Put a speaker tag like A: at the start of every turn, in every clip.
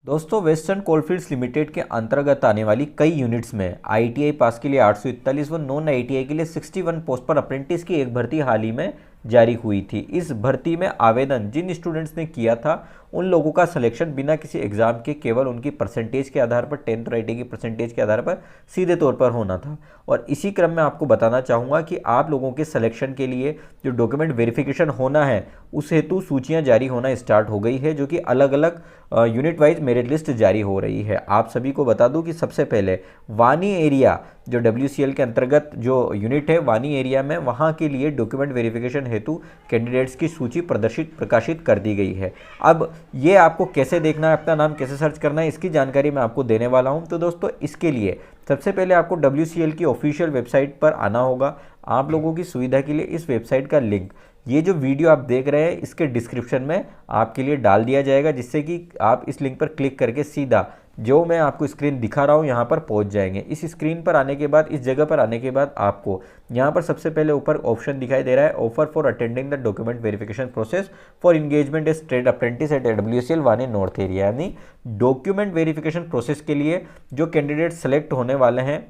A: दोस्तों western coalfields limited के अंतर्गत आने वाली कई यूनिट्स में आईटीआई पास के लिए 841 व नॉन आईटीआई के लिए 61 पोस्ट पर अप्रेंटिस की एक भर्ती हाल ही में जारी हुई थी। इस भर्ती में आवेदन जिन स्टूडेंट्स ने किया था उन लोगों का सिलेक्शन बिना किसी एग्जाम के केवल उनकी परसेंटेज के आधार पर 10th राइटिंग की परसेंटेज के आधार पर सीधे तौर पर होना था। और इसी क्रम में आपको बताना चाहूँगा कि आप लोगों के सिलेक्शन के लिए जो डॉक्यूमेंट वेरिफिकेशन होना है उस हेतु सूचियाँ जारी होना स्टार्ट हो गई है, जो कि अलग अलग यूनिट वाइज मेरिट लिस्ट जारी हो रही है। आप सभी को बता दूं कि सबसे पहले वानी एरिया जो WCL के अंतर्गत जो यूनिट है वानी एरिया में, वहां के लिए डॉक्यूमेंट वेरिफिकेशन हेतु कैंडिडेट्स की सूची प्रकाशित कर दी गई है। अब ये आपको कैसे देखना है, अपना नाम कैसे सर्च करना है, इसकी जानकारी मैं आपको देने वाला हूं। तो दोस्तों इसके लिए सबसे पहले आपको WCL की ऑफिशियल वेबसाइट पर आना होगा। आप लोगों की सुविधा के लिए इस वेबसाइट का लिंक ये जो वीडियो आप देख रहे हैं इसके डिस्क्रिप्शन में आपके लिए डाल दिया जाएगा, जिससे कि आप इस लिंक पर क्लिक करके सीधा जो मैं आपको स्क्रीन दिखा रहा हूँ यहाँ पर पहुँच जाएंगे। इस स्क्रीन पर आने के बाद, इस जगह पर आने के बाद आपको यहाँ पर सबसे पहले ऊपर ऑप्शन दिखाई दे रहा है, offer for attending the document verification process for engagement as trade apprentice at WCL Wani north area. यानी डॉक्यूमेंट वेरिफिकेशन प्रोसेस के लिए जो कैंडिडेट सेलेक्ट होने वाले हैं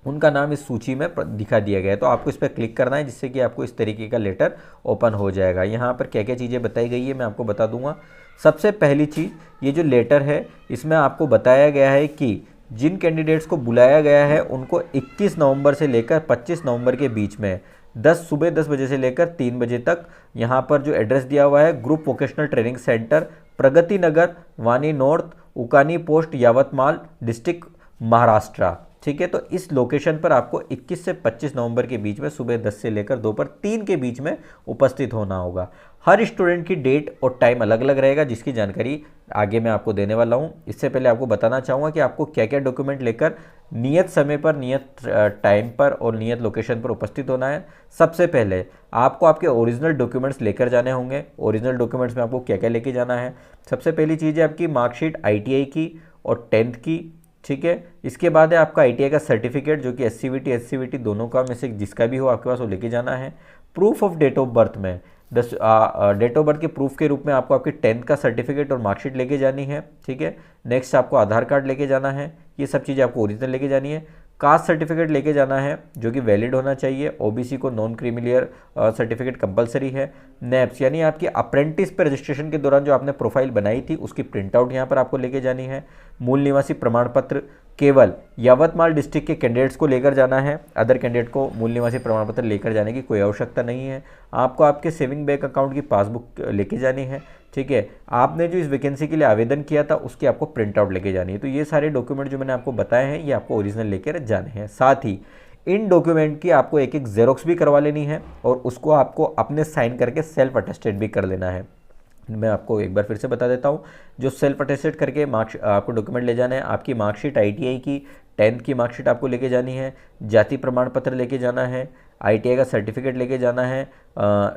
A: उनका नाम इस सूची में दिखा दिया गया है। तो आपको इस पर क्लिक करना है, जिससे कि आपको इस तरीके का लेटर ओपन हो जाएगा। यहाँ पर क्या क्या चीज़ें बताई गई है मैं आपको बता दूंगा। सबसे पहली चीज़, ये जो लेटर है इसमें आपको बताया गया है कि जिन कैंडिडेट्स को बुलाया गया है उनको 21 नवंबर से लेकर 25 नवंबर के बीच में सुबह 10 बजे से लेकर 3 बजे तक यहाँ पर जो एड्रेस दिया हुआ है, group vocational training centre, Pragati Nagar, Wani north, उकानी post, Yavatmal district, Maharashtra. ठीक है, तो इस लोकेशन पर आपको 21 से 25 नवंबर के बीच में सुबह 10 से लेकर दोपहर 3 के बीच में उपस्थित होना होगा। हर स्टूडेंट की डेट और टाइम अलग अलग रहेगा, जिसकी जानकारी आगे मैं आपको देने वाला हूं। इससे पहले आपको बताना चाहूँगा कि आपको क्या क्या डॉक्यूमेंट लेकर नियत समय पर, नियत टाइम पर और नियत लोकेशन पर उपस्थित होना है। सबसे पहले आपको आपके ओरिजिनल डॉक्यूमेंट्स लेकर जाने होंगे। ओरिजिनल डॉक्यूमेंट्स में आपको क्या क्या लेके जाना है, सबसे पहली चीज़ है आपकी मार्कशीट ITI की और 10th की। ठीक है, इसके बाद है आपका ITI का सर्टिफिकेट, जो कि SCVT SCVT दोनों का में से जिसका भी हो आपके पास वो लेके जाना है। Proof of date of birth में डेट ऑफ बर्थ के प्रूफ के रूप में आपको आपकी 10th का सर्टिफिकेट और मार्कशीट लेके जानी है। ठीक है, नेक्स्ट आपको आधार कार्ड लेके जाना है। ये सब चीज़ें आपको ओरिजिनल लेके जानी है। कास्ट सर्टिफिकेट लेके जाना है जो कि वैलिड होना चाहिए। OBC को नॉन क्रीमिलियर सर्टिफिकेट कंपलसरी है। नेप्स यानी आपकी अप्रेंटिस पे रजिस्ट्रेशन के दौरान जो आपने प्रोफाइल बनाई थी उसकी प्रिंट आउट यहाँ पर आपको लेके जानी है। मूल निवासी प्रमाण पत्र केवल यावतमाल डिस्ट्रिक्ट के कैंडिडेट्स को लेकर जाना है। अदर कैंडिडेट को मूल निवासी प्रमाण पत्र लेकर जाने की कोई आवश्यकता नहीं है। आपको आपके सेविंग बैंक अकाउंट की पासबुक लेके जानी है। ठीक है, आपने जो इस वैकेंसी के लिए आवेदन किया था उसकी आपको प्रिंट आउट लेके जानी है। तो ये सारे डॉक्यूमेंट जो मैंने आपको बताए हैं ये आपको ओरिजिनल लेकर जाने हैं। साथ ही इन डॉक्यूमेंट की आपको एक एक जेरोक्स भी करवा लेनी है और उसको आपको अपने साइन करके सेल्फ अटेस्टेड भी कर लेना है। मैं आपको एक बार फिर से बता देता हूँ, जो सेल्फ अटेस्टेड करके आपको डॉक्यूमेंट ले जाना है। आपकी मार्कशीट ITI की 10th की मार्कशीट आपको लेके जानी है। जाति प्रमाण पत्र लेके जाना है। ITI का सर्टिफिकेट लेके जाना है।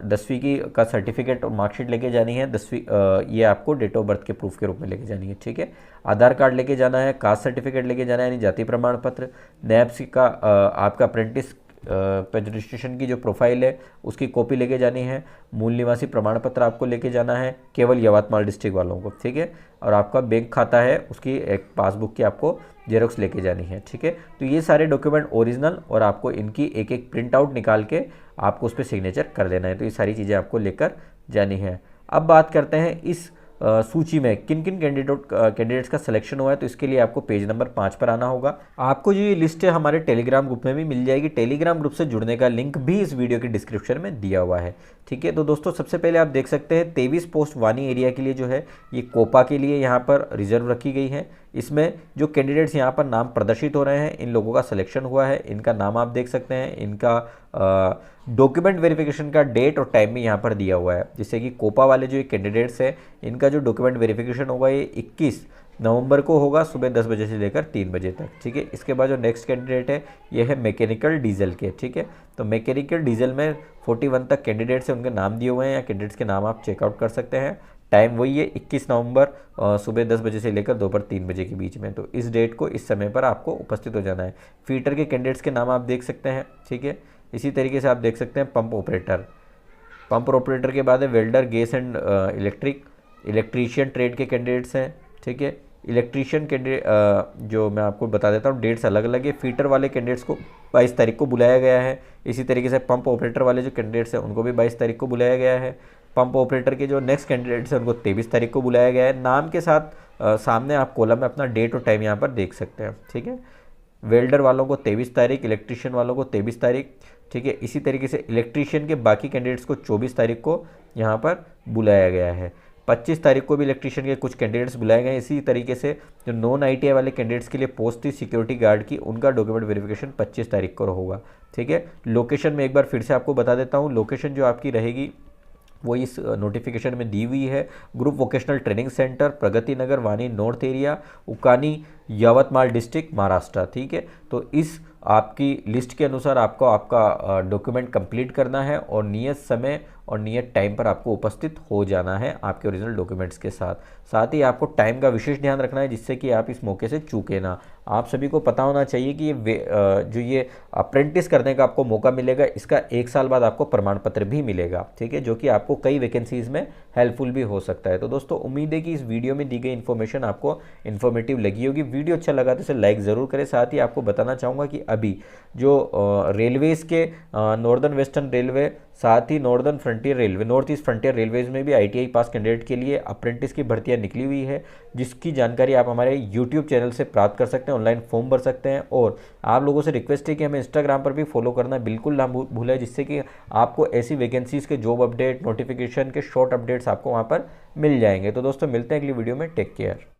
A: 10वीं की का सर्टिफिकेट और मार्कशीट लेके जानी है। 10वीं ये आपको डेट ऑफ बर्थ के प्रूफ के रूप में लेके जानी है। ठीक है, आधार कार्ड लेके जाना है। कास्ट सर्टिफिकेट लेके जाना है यानी जाति प्रमाण पत्र। NAPS का आपका अप्रेंटिस पे रजिस्ट्रेशन की जो प्रोफाइल है उसकी कॉपी लेके जानी है। मूल निवासी प्रमाण पत्र आपको लेके जाना है केवल यवतमाल डिस्ट्रिक्ट वालों को। ठीक है, और आपका बैंक खाता है उसकी एक पासबुक की आपको जेरोक्स लेके जानी है। ठीक है, तो ये सारे डॉक्यूमेंट ओरिजिनल और आपको इनकी एक एक प्रिंट आउट निकाल के आपको उस पर सिग्नेचर कर देना है। तो ये सारी चीज़ें आपको लेकर जानी है। अब बात करते हैं इस सूची में किन किन कैंडिडेट्स का सिलेक्शन हुआ है। तो इसके लिए आपको पेज नंबर 5 पर आना होगा। आपको जो ये लिस्ट है हमारे टेलीग्राम ग्रुप में भी मिल जाएगी। टेलीग्राम ग्रुप से जुड़ने का लिंक भी इस वीडियो के डिस्क्रिप्शन में दिया हुआ है। ठीक है, तो दोस्तों सबसे पहले आप देख सकते हैं 23 पोस्ट वानी एरिया के लिए जो है ये कोपा के लिए यहाँ पर रिजर्व रखी गई है। इसमें जो कैंडिडेट्स यहाँ पर नाम प्रदर्शित हो रहे हैं इन लोगों का सिलेक्शन हुआ है। इनका नाम आप देख सकते हैं। इनका डॉक्यूमेंट वेरिफिकेशन का डेट और टाइम भी यहाँ पर दिया हुआ है, जिससे कि कोपा वाले जो कैंडिडेट्स हैं इनका जो डॉक्यूमेंट वेरिफिकेशन होगा ये 21 नवंबर को होगा सुबह 10 बजे से लेकर 3 बजे तक। ठीक है, इसके बाद जो नेक्स्ट कैंडिडेट है ये है मैकेनिकल डीजल के। ठीक है, तो मैकेनिकल डीजल में 41 तक कैंडिडेट्स हैं, उनके नाम दिए हुए हैं या कैंडिडेट्स के नाम आप चेकआउट कर सकते हैं। टाइम वही है 21 नवंबर सुबह 10 बजे से लेकर दोपहर 3 बजे के बीच में। तो इस डेट को इस समय पर आपको उपस्थित हो जाना है। फीटर के कैंडिडेट्स के नाम आप देख सकते हैं। ठीक है, इसी तरीके से आप देख सकते हैं पंप ऑपरेटर के बाद है welder, gas and electrician trade के कैंडिडेट्स हैं। ठीक है, इलेक्ट्रीशियन कैंडिडेट जो मैं आपको बता देता हूँ, डेट्स अलग अलग है। फीटर वाले कैंडिडेट्स को 22 तारीख को बुलाया गया है। इसी तरीके से पंप ऑपरेटर वाले जो कैंडिडेट्स हैं उनको भी 22 तारीख को बुलाया गया है। पंप ऑपरेटर के जो नेक्स्ट कैंडिडेट्स हैं उनको 23 तारीख को बुलाया गया है। नाम के साथ सामने आप कॉलम में अपना डेट और टाइम यहाँ पर देख सकते हैं, ठीक है। वेल्डर वालों को 23 तारीख, इलेक्ट्रीशियन वालों को 23 तारीख, ठीक है। इसी तरीके से इलेक्ट्रीशियन के बाकी कैंडिडेट्स को 24 तारीख को यहाँ पर बुलाया गया है। 25 तारीख को भी इलेक्ट्रीशियन के कुछ कैंडिडेट्स बुलाए गए हैं। इसी तरीके से जो नॉन ITI वाले कैंडिडेट्स के लिए पोस्ट थी सिक्योरिटी गार्ड की, उनका डॉक्यूमेंट वेरिफिकेशन 25 तारीख को होगा, ठीक है। लोकेशन में एक बार फिर से आपको बता देता हूँ, लोकेशन जो आपकी रहेगी वो इस नोटिफिकेशन में दी हुई है। Group vocational training centre, Pragati Nagar, Wani north area, Ukani, Yavatmal district, Maharashtra, ठीक है। तो इस आपकी लिस्ट के अनुसार आपको आपका डॉक्यूमेंट कंप्लीट करना है और नियत समय और नियत टाइम पर आपको उपस्थित हो जाना है आपके ओरिजिनल डॉक्यूमेंट्स के साथ। साथ ही आपको टाइम का विशेष ध्यान रखना है जिससे कि आप इस मौके से चूके ना। आप सभी को पता होना चाहिए कि जो ये अप्रेंटिस करने का आपको मौका मिलेगा, इसका 1 साल बाद आपको प्रमाण पत्र भी मिलेगा, ठीक है, जो कि आपको कई वैकेंसीज़ में हेल्पफुल भी हो सकता है। तो दोस्तों उम्मीद है कि इस वीडियो में दी गई इन्फॉर्मेशन आपको इन्फॉर्मेटिव लगी होगी। वीडियो अच्छा लगा तो इसे लाइक ज़रूर करें। साथ ही आपको बताना चाहूँगा कि अभी जो रेलवेज़ के नॉर्दर्न वेस्टर्न रेलवे, साथ ही Northern Frontier Railway, North East Frontier Railways में भी ITI पास कैंडिडेट के लिए अप्रेंटिस की भर्तियां निकली हुई है, जिसकी जानकारी आप हमारे YouTube चैनल से प्राप्त कर सकते हैं, ऑनलाइन फॉर्म भर सकते हैं। और आप लोगों से रिक्वेस्ट है कि हमें इंस्टाग्राम पर भी फॉलो करना बिल्कुल ना भूलें, जिससे कि आपको ऐसी वैकेंसीज़ के जॉब अपडेट, नोटिफिकेशन के शॉर्ट अपडेट्स आपको वहाँ पर मिल जाएंगे। तो दोस्तों मिलते हैं अगली वीडियो में, टेक केयर।